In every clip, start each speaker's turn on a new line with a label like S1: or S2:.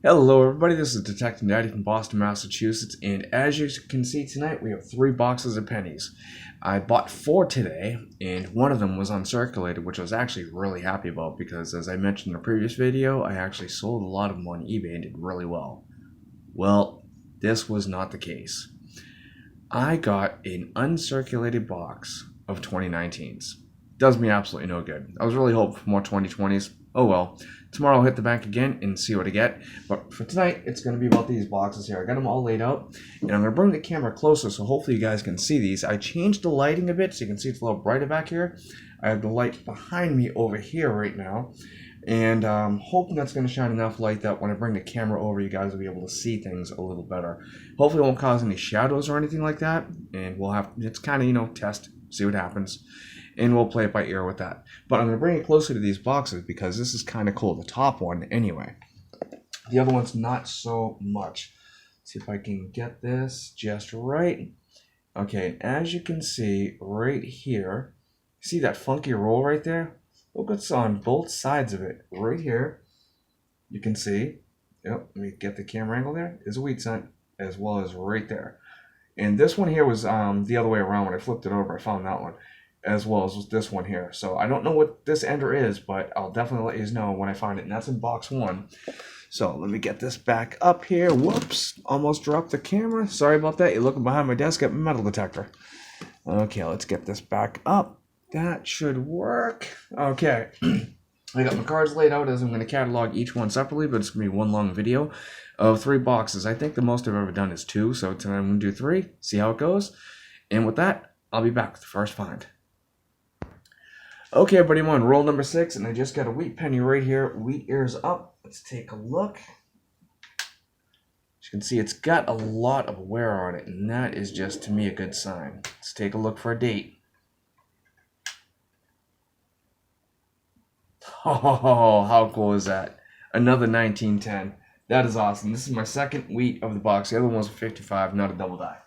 S1: Hello everybody, this is Detective Daddy from Boston, Massachusetts, and as you can see tonight, we have 3 boxes of pennies. I bought 4 today, and one of them was uncirculated, which I was actually really happy about because, as I mentioned in a previous video, I actually sold a lot of them on eBay and did really well. Well, this was not the case. I got an uncirculated box of 2019s. Does me absolutely no good. I was really hoping for more 2020s. Oh well. Tomorrow I'll hit the bank again and see what I get. But for tonight, it's going to be about these boxes here. I got them all laid out. And I'm going to bring the camera closer so hopefully you guys can see these. I changed the lighting a bit so you can see it's a little brighter back here. I have the light behind me over here right now. And I'm hoping that's going to shine enough light that when I bring the camera over, you guys will be able to see things a little better. Hopefully it won't cause any shadows or anything like that. And we'll have, it's kind of, test, see what happens. And we'll play it by ear with that. But I'm going to bring it closer to these boxes because this is kind of cool. The top one, anyway. The other one's not so much. Let's see if I can get this just right. Okay, as you can see right here, see that funky roll right there? Look what's on both sides of it. Right here, you can see, yep, let me get the camera angle there, is a wheat cent, as well as right there. And this one here was the other way around. When I flipped it over, I found that one, as well as this one here. So I don't know what this ender is, but I'll definitely let you know when I find it. And that's in box 1. So let me get this back up here. Whoops, almost dropped the camera. Sorry about that. You're looking behind my desk at my metal detector. Okay, let's get this back up. That should work. Okay. I got my cards laid out as I'm going to catalog each one separately, but it's going to be one long video of 3 boxes. I think the most I've ever done is 2, so tonight I'm going to do 3, see how it goes. And with that, I'll be back with the first find. Okay, everybody, I'm on roll number 6, and I just got a wheat penny right here. Wheat ears up. Let's take a look. As you can see, it's got a lot of wear on it, and that is just, to me, a good sign. Let's take a look for a date. Oh, how cool is that? Another 1910. That is awesome. This is my second wheat of the box. The other one was a 55, not a double die.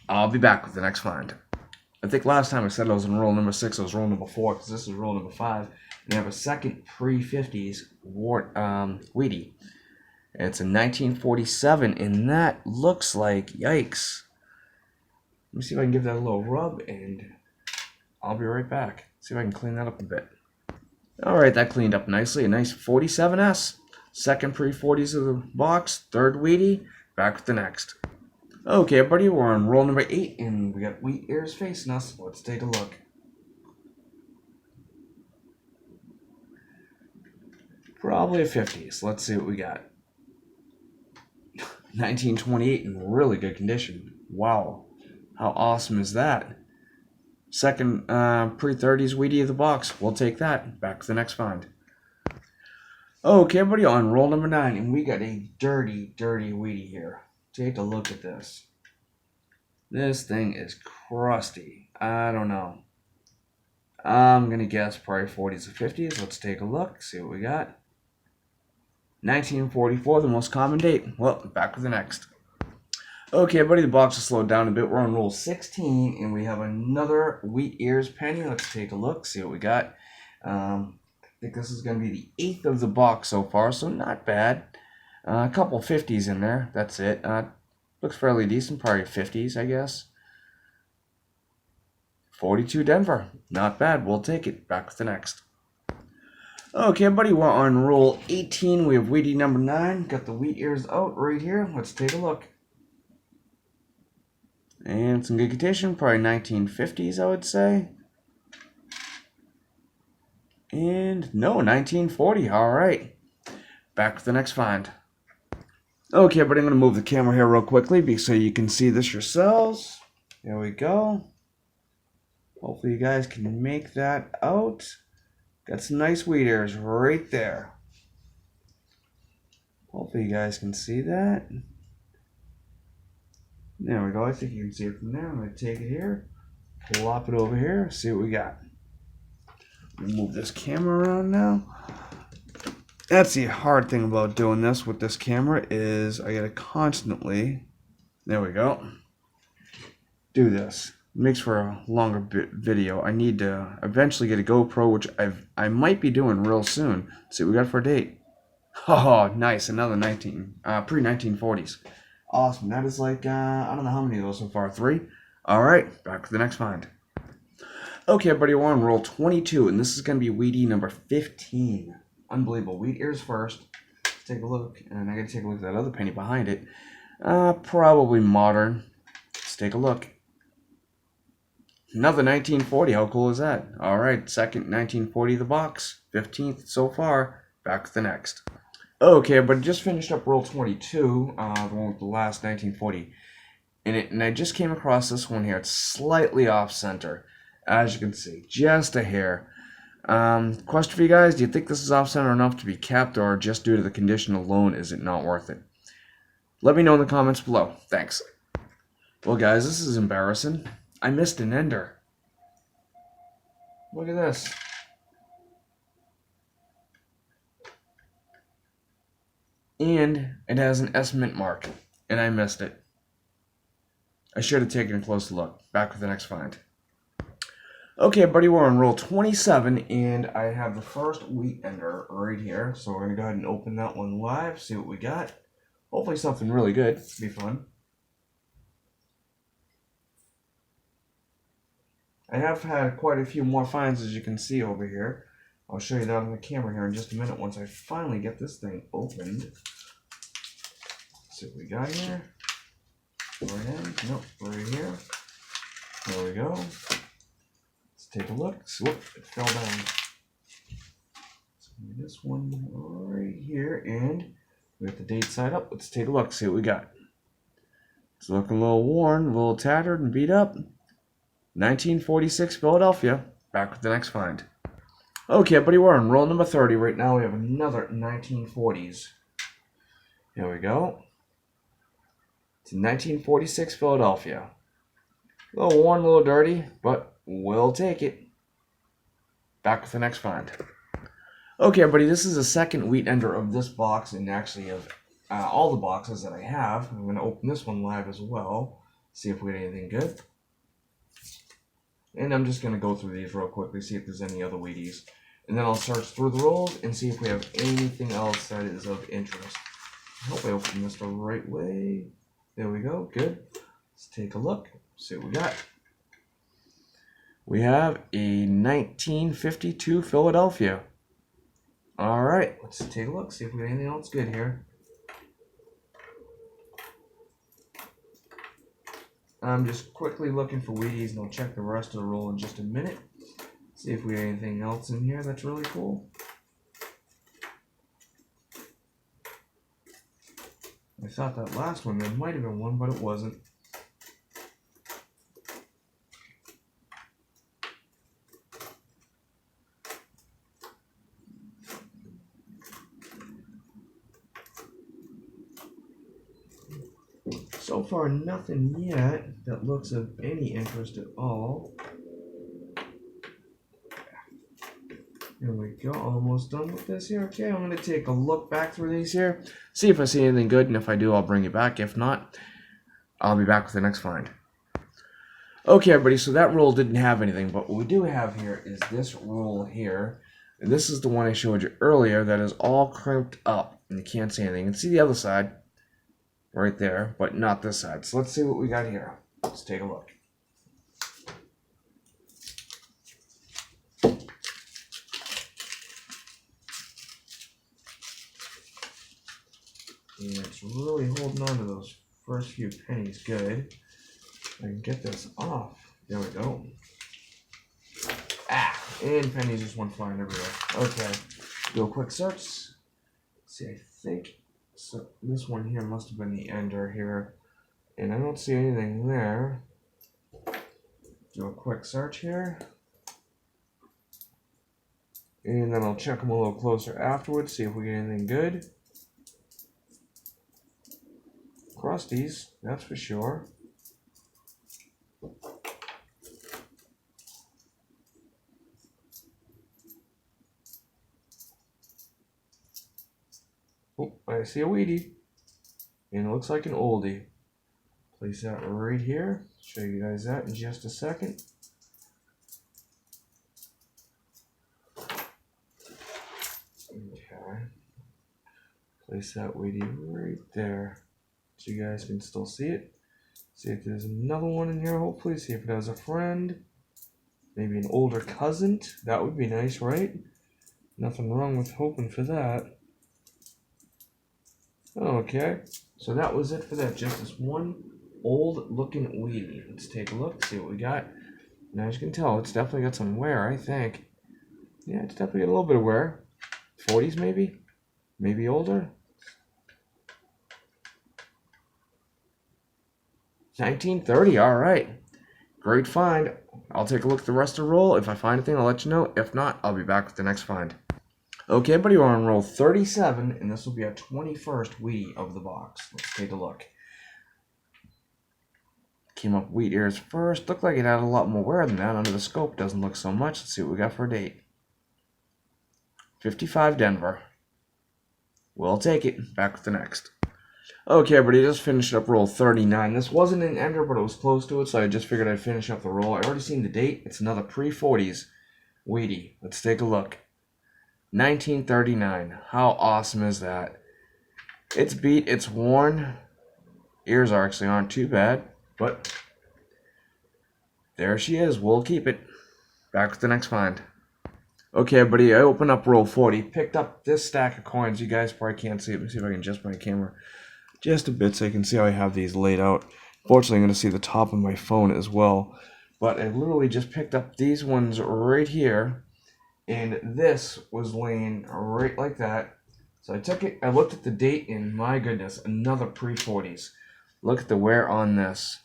S1: I'll be back with the next find. I think last time I said I was in roll number 6, I was roll number 4, because this is roll number 5. And I have a second pre-50s Wheatie. It's a 1947, and that looks like, yikes. Let me see if I can give that a little rub, and I'll be right back. See if I can clean that up a bit. Alright, that cleaned up nicely. A nice 47S. Second pre-40s of the box. Third Wheatie. Back with the next. Okay, everybody, we're on roll number 8, and we got wheat ears facing us. Let's take a look. Probably a 50s. Let's see what we got. 1928 in really good condition. Wow. How awesome is that? Second pre-30s Wheatie of the box. We'll take that. Back to the next find. Okay, everybody, on roll number 9, and we got a dirty, dirty Wheatie here. Take a look at this. This thing is crusty. I don't know. I'm going to guess probably 40s or 50s. Let's take a look, see what we got. 1944, the most common date. Well, back with the next. Okay, everybody, the box has slowed down a bit. We're on roll 16, and we have another wheat ears penny. Let's take a look, see what we got. I think this is going to be the 8th of the box so far, so not bad. A couple 50s in there, that's it. Looks fairly decent, probably 50s, I guess. 42 Denver, not bad, we'll take it. Back with the next. Okay, everybody, we're on roll 18. We have Wheatie number 9. Got the wheat ears out right here. Let's take a look. And some good condition, probably 1950s, I would say. And no, 1940, alright. Back with the next find. Okay, but I'm going to move the camera here real quickly so you can see this yourselves. There we go. Hopefully you guys can make that out. Got some nice wheat ears right there. Hopefully you guys can see that. There we go. I think you can see it from there. I'm going to take it here, plop it over here, see what we got. Move this camera around now. That's the hard thing about doing this with this camera is I gotta constantly, there we go, do this. It makes for a longer video. I need to eventually get a GoPro, which I might be doing real soon. Let's see what we got for a date. Oh, nice. Another pre-1940s. Awesome. That is like, I don't know how many of those so far. 3? All right, back to the next find. Okay, everybody, we're on roll 22, and this is going to be Wheatie number 15. Unbelievable. Wheat ears first. Let's take a look, and I got to take a look at that other penny behind it. Probably modern. Let's take a look. Another 1940. How cool is that? All right, second 1940 of the box. 15th so far. Back to the next. Okay, but I just finished up roll 22, the one with the last 1940 in it, and I just came across this one here. It's slightly off center, as you can see, just a hair. Question for you guys: do you think this is off center enough to be kept, or just due to the condition alone, is it not worth it? Let me know in the comments below. Thanks. Well, guys, this is embarrassing. I missed an ender. Look at this. And it has an S mint mark, and I missed it. I should have taken a close look. Back with the next find. Okay, buddy, we're on roll 27, and I have the first wheat ender right here. So we're going to go ahead and open that one live, see what we got. Hopefully something really good. It'll be fun. I have had quite a few more finds, as you can see over here. I'll show you that on the camera here in just a minute once I finally get this thing opened. Let's see what we got here. Right in. Nope, right here. There we go. Let's take a look. Whoop, it fell down. So this one right here, and we got the date side up. Let's take a look, see what we got. It's looking a little worn, a little tattered and beat up. 1946 Philadelphia. Back with the next find. Okay, buddy, we're on roll number 30. Right now we have another 1940s. Here we go. It's 1946 Philadelphia. A little worn, a little dirty, but we'll take it. Back with the next find. Okay, everybody, this is the second wheat ender of this box, and actually of all the boxes that I have. I'm going to open this one live as well, see if we get anything good. And I'm just going to go through these real quickly, see if there's any other Wheaties. And then I'll search through the rolls and see if we have anything else that is of interest. I hope I opened this the right way. There we go. Good. Let's take a look. See what we got. We have a 1952 Philadelphia. All right. Let's take a look. See if we got anything else good here. I'm just quickly looking for Wheaties, and I'll check the rest of the roll in just a minute. See if we have anything else in here that's really cool. I thought that last one, there might have been one, but it wasn't. So far, nothing yet that looks of any interest at all. There we go, almost done with this here. Okay, I'm going to take a look back through these here, see if I see anything good, and if I do, I'll bring it back. If not, I'll be back with the next find. Okay, everybody, so that roll didn't have anything, but what we do have here is this roll here. And this is the one I showed you earlier that is all crimped up, and you can't see anything. You can see the other side right there, but not this side. So let's see what we got here. Let's take a look. And it's really holding on to those first few pennies good. I can get this off. There we go. Ah, and pennies just went flying everywhere. Okay, do a quick search. Let's see, I think so. This one here must have been the ender here, and I don't see anything there. Do a quick search here, and then I'll check them a little closer afterwards, see if we get anything good. Crusties, that's for sure. Oh, I see a Wheatie, and it looks like an oldie. Place that right here. Show you guys that in just a second. Okay. Place that Wheatie right there so you guys can still see it. See if there's another one in here, hopefully. See if it has a friend. Maybe an older cousin. That would be nice, right? Nothing wrong with hoping for that. Okay, so that was it for that. Just this one old looking Wheatie. Let's take a look, see what we got. Now, as you can tell, it's definitely got some wear, I think. Yeah, it's definitely got a little bit of wear. 40s maybe? Maybe older? 1930, alright. Great find. I'll take a look at the rest of the roll. If I find anything, I'll let you know. If not, I'll be back with the next find. Okay, buddy, we're on roll 37, and this will be our 21st Wheatie of the box. Let's take a look. Came up wheat ears first. Looked like it had a lot more wear than that. Under the scope, doesn't look so much. Let's see what we got for a date. 55 Denver. We'll take it. Back with the next. Okay, everybody, just finished up roll 39. This wasn't an ender, but it was close to it, so I just figured I'd finish up the roll. I already seen the date. It's another pre-40s Wheatie. Let's take a look. 1939. How awesome is that? It's beat. It's worn. Ears actually aren't too bad, but there she is. We'll keep it. Back with the next find. Okay, everybody, I opened up roll 40. Picked up this stack of coins. You guys probably can't see it. Let me see if I can adjust my camera just a bit so you can see how I have these laid out. Fortunately, I'm going to see the top of my phone as well. But I literally just picked up these ones right here. And this was laying right like that. So I took it, I looked at the date, and my goodness, another pre-40s. Look at the wear on this.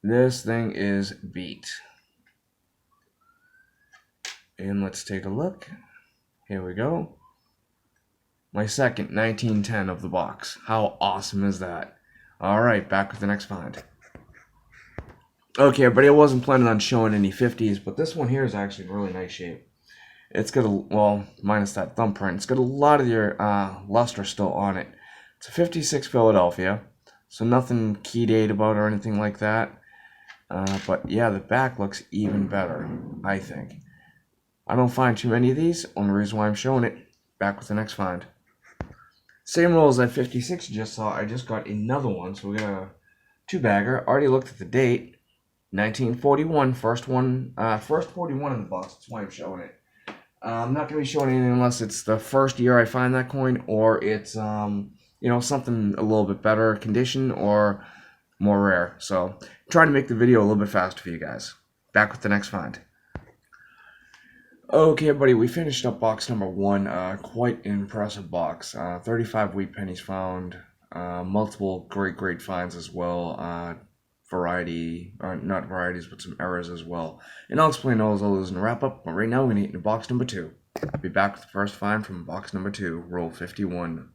S1: This thing is beat. And let's take a look. Here we go. My second 1910 of the box. How awesome is that? Alright, back with the next find. Okay, everybody, I wasn't planning on showing any 50s, but this one here is actually in really nice shape. It's got a, well, minus that thumbprint, it's got a lot of your luster still on it. It's a 56 Philadelphia, so nothing key date about or anything like that. But yeah, the back looks even better, I think. I don't find too many of these, only reason why I'm showing it. Back with the next find. Same roll as that 56 you just saw, I just got another one, so we got a two-bagger. Already looked at the date. 1941, first 41 in the box. That's why I'm showing it. I'm not going to be showing anything unless it's the first year I find that coin, or it's you know, something a little bit better condition or more rare. So I'm trying to make the video a little bit faster for you guys. Back with the next find. Okay, everybody, we finished up box number 1. Quite an impressive box. 35 wheat pennies found. Multiple great finds as well. Variety, not varieties, but some errors as well. And I'll explain all those in the wrap up. But right now, we're going to get into box number 2. I'll be back with the first find from box number 2, roll 51.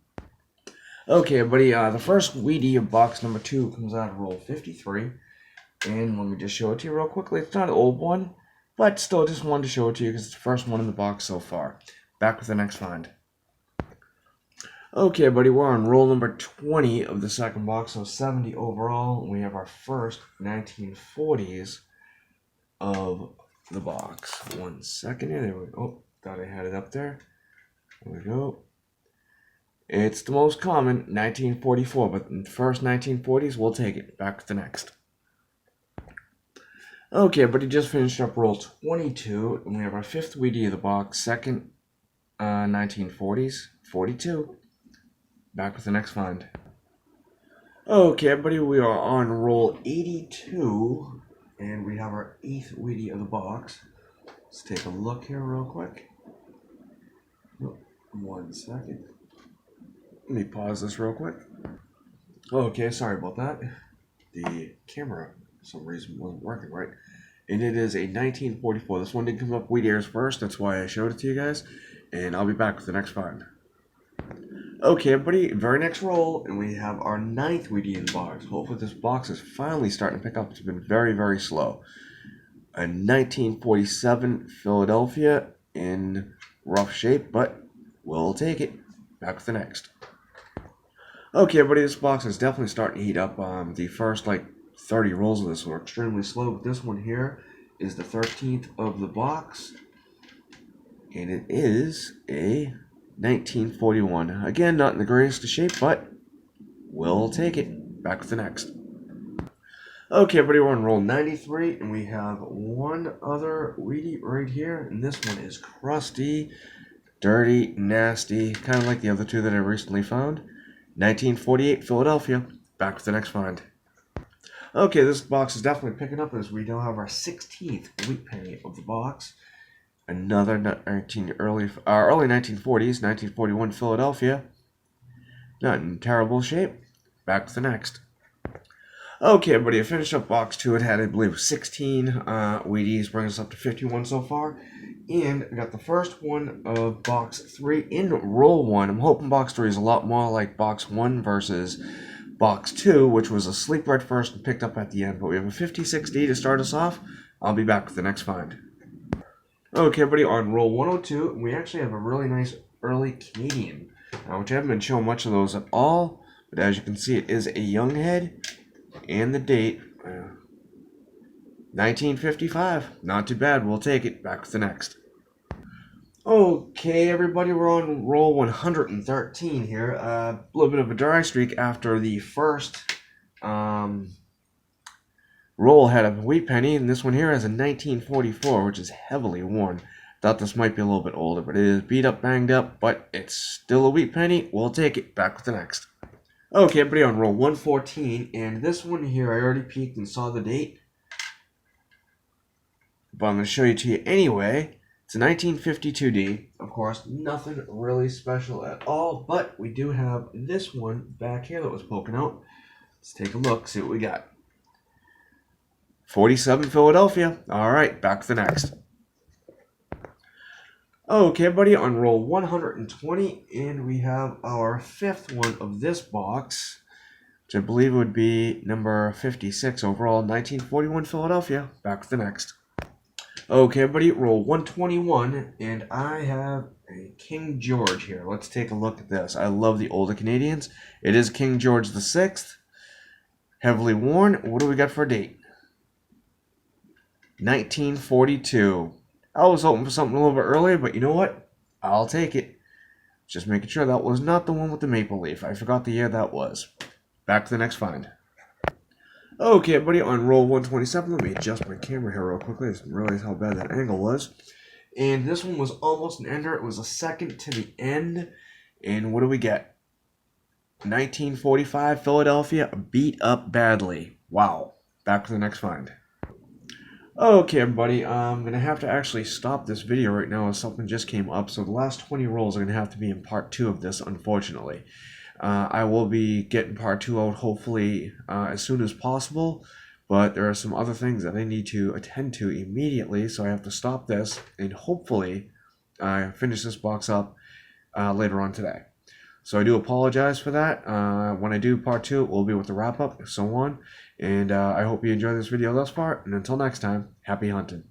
S1: Okay, everybody, the first Wheatie of box number 2 comes out of roll 53. And let me just show it to you real quickly. It's not an old one, but still just wanted to show it to you because it's the first one in the box so far. Back with the next find. Okay, buddy, we're on roll number 20 of the second box, so 70 overall. We have our first 1940s of the box. 1 second here. There we go. Oh, thought I had it up there. There we go. It's the most common, 1944, but the first 1940s, we'll take it. Back with the next. Okay, buddy, just finished up roll 22, and we have our fifth Wheatie of the box, second 1940s, 42. Back with the next find. Okay, everybody, we are on roll 82, and we have our 8th Wheatie of the box. Let's take a look here real quick. 1 second. Let me pause this real quick. Okay, sorry about that. The camera, for some reason, wasn't working right. And it is a 1944. This one didn't come up wheat ears first. That's why I showed it to you guys. And I'll be back with the next find. Okay, everybody, very next roll, and we have our 9th Wheatie in the box. Hopefully this box is finally starting to pick up. It's been very slow. A 1947 Philadelphia in rough shape, but we'll take it. Back with the next. Okay, everybody, this box is definitely starting to heat up. The first, 30 rolls of this were extremely slow, but this one here is the 13th of the box, and it is a 1941. Again, not in the greatest of shape, but we'll take it. Back with the next. Okay, everybody, we're on roll 93, and we have one other Wheatie right here, and this one is crusty, dirty, nasty, kind of like the other two that I recently found. 1948 Philadelphia. Back with the next find. Okay, this box is definitely picking up as we now have our 16th wheat penny of the box. Another early 1940s, 1941 Philadelphia. Not in terrible shape. Back with the next. Okay, everybody, I finished up box 2. It had, I believe, 16 Wheaties, bringing us up to 51 so far. And I got the first one of box 3 in roll 1. I'm hoping box 3 is a lot more like box 1 versus box 2, which was a sleeper at first and picked up at the end. But we have a 56D to start us off. I'll be back with the next find. Okay, everybody, on roll 102, we actually have a really nice early Canadian, which I haven't been showing much of those at all. But as you can see, it is a young head. And the date, 1955. Not too bad. We'll take it. Back with the next. Okay, everybody, we're on roll 113 here. A little bit of a dry streak after the first roll had a wheat penny, and this one here has a 1944, which is heavily worn. Thought this might be a little bit older, but it is beat up, banged up, but it's still a wheat penny. We'll take it. Back with the next. Okay, everybody, on roll 114, and this one here, I already peeked and saw the date, but I'm going to show you to you anyway. It's a 1952D, of course, nothing really special at all, but we do have this one back here that was poking out. Let's take a look, see what we got. 47 Philadelphia. All right, back to the next. Okay, buddy, on roll 120, and we have our 5th one of this box, which I believe would be number 56 overall, 1941 Philadelphia. Back with the next. Okay, buddy, roll 121, and I have a King George here. Let's take a look at this. I love the older Canadians. It is King George VI, heavily worn. What do we got for a date? 1942. I was hoping for something a little bit earlier, but you know what? I'll take it. Just making sure that was not the one with the maple leaf. I forgot the year that was. Back to the next find. Okay, buddy, on roll 127, let me adjust my camera here real quickly. I didn't realize how bad that angle was. And this one was almost an ender. It was a second to the end. And what do we get? 1945 Philadelphia, beat up badly. Wow. Back to the next find. Okay, everybody, I'm going to have to actually stop this video right now as something just came up. So the last 20 rolls are going to have to be in part 2 of this, unfortunately. I will be getting part 2 out hopefully as soon as possible. But there are some other things that I need to attend to immediately. So I have to stop this and hopefully finish this box up later on today. So I do apologize for that. When I do part 2, it will be with the wrap-up and so on. And I hope you enjoyed this video thus far. And until next time, happy hunting.